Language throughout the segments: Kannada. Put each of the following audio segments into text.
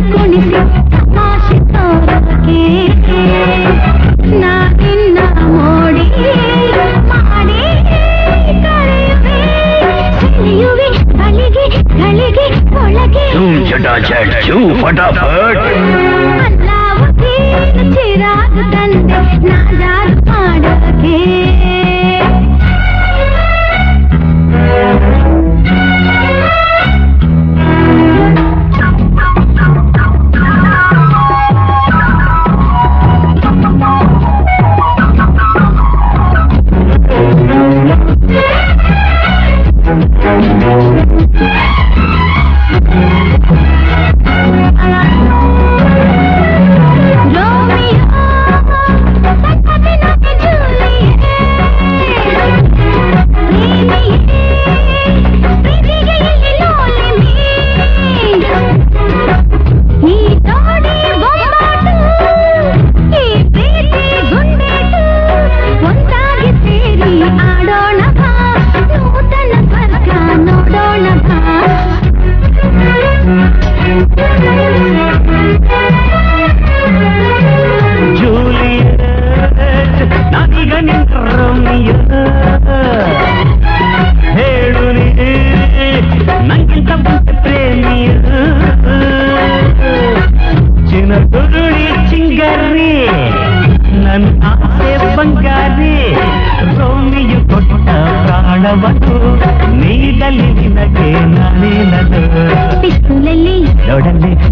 ಕುಣಿಸಿ ತಮಾಷೆ ತೋರಕ್ಕೆ ನಾನಿನ್ನ ಮೋಡಿ ಮಾಡಿ ಕರೆಯುವೆ ಸೆಳೆಯುವೆ ಗಳಿಗೆ ಗಳಿಗೆ ಒಳಗೆ ಅಲ್ಲಾವುದೇ ಚಿರಾಗ ತಂದೆ ನಾಜಾರು ಮಾಡಕ್ಕೆ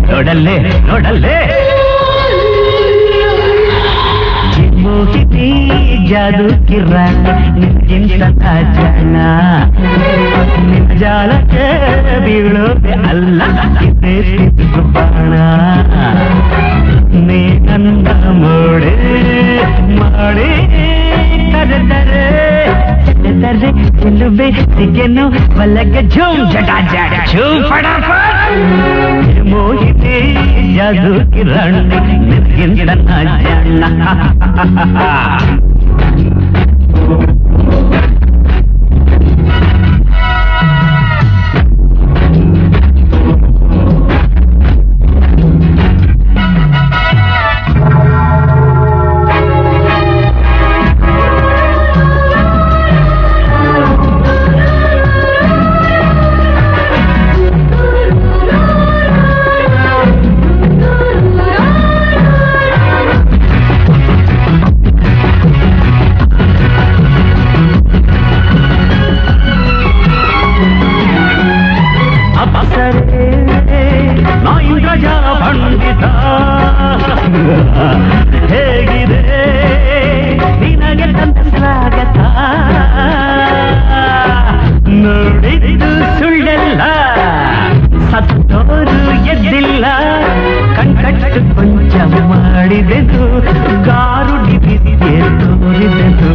ನೋಡಲ್ಲೇ ನೋಡಲ್ಲೇ ಮೋಹಿತಿ ಜಾದು ಕಿರಾಣ ನಿನ್ನ ಜಾಣ ನಿನ್ನ ಜಾಲಕ್ಕೆ ಬೀಳೋದೆ ಅಲ್ಲ ಬಾಣ ನೀ ನನ್ನ ಮೋಡೆ ಮಾಡಿ ಕರೆದರೆ tere chilube sigenu valaga jhum jada jada jhum fadafat mohite jadu kiran nirginda jana ಹೇಗಿದೆ ನಿನಗೆ ತಂದ ಸ್ವಾಗತ ನೋಡಿದ್ದು ಸುಳ್ಳೆಲ್ಲ ಸತ್ತೋರು ಎದ್ದಿಲ್ಲ ಕಣ್ಕಟ್ಟು ಕೊಂಚ ಮಾಡಿದೆದು ಗಾರುಡಿ ಬಿದ್ದೆ ತೋರಿದೆದು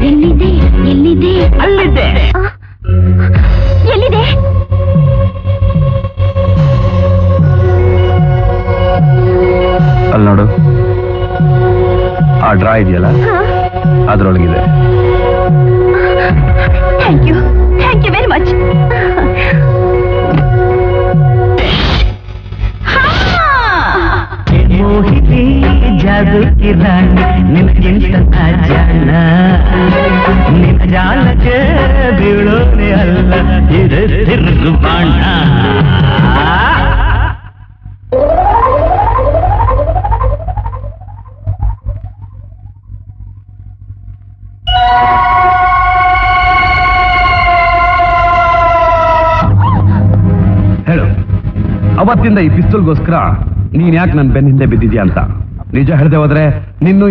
ಎಲ್ಲಿದೆ ಎಲ್ಲಿದೆ ಅಲ್ಲಿದೆ ಎಲ್ಲಿದೆ ಅಲ್ಲಿ ನೋಡು ಆ ಡ್ರಾ ಇದೆಯಲ್ಲ ಅದರೊಳಗಿದೆ ಥ್ಯಾಂಕ್ ಯು ವೆರಿ ಮಚ್ ಮೋಹಿತಿ ಜಾದು ಕಿರಾಣ ನಿನಗಿಂತ ಜಾಣ ನಿನ್ನ ಜಾಲಕ್ಕೆ ಬೀಳೋನೆ ಅಲ್ಲ ತಿರುಗು ಬಾಣ ಹೇಳು, ಅವತ್ತಿಂದ ಈ ಪಿಸ್ತೂಲ್ಗೋಸ್ಕರ ನೀನ್ ಯಾಕೆ ನನ್ನ ಬೆನ್ನ ಹಿಂದೆ ಬಿದ್ದಿದ್ಯಾ ಅಂತ. ನಿಜ ಹೇಳ್ದೆ ಹೋದ್ರೆ ನಿನ್ನೂ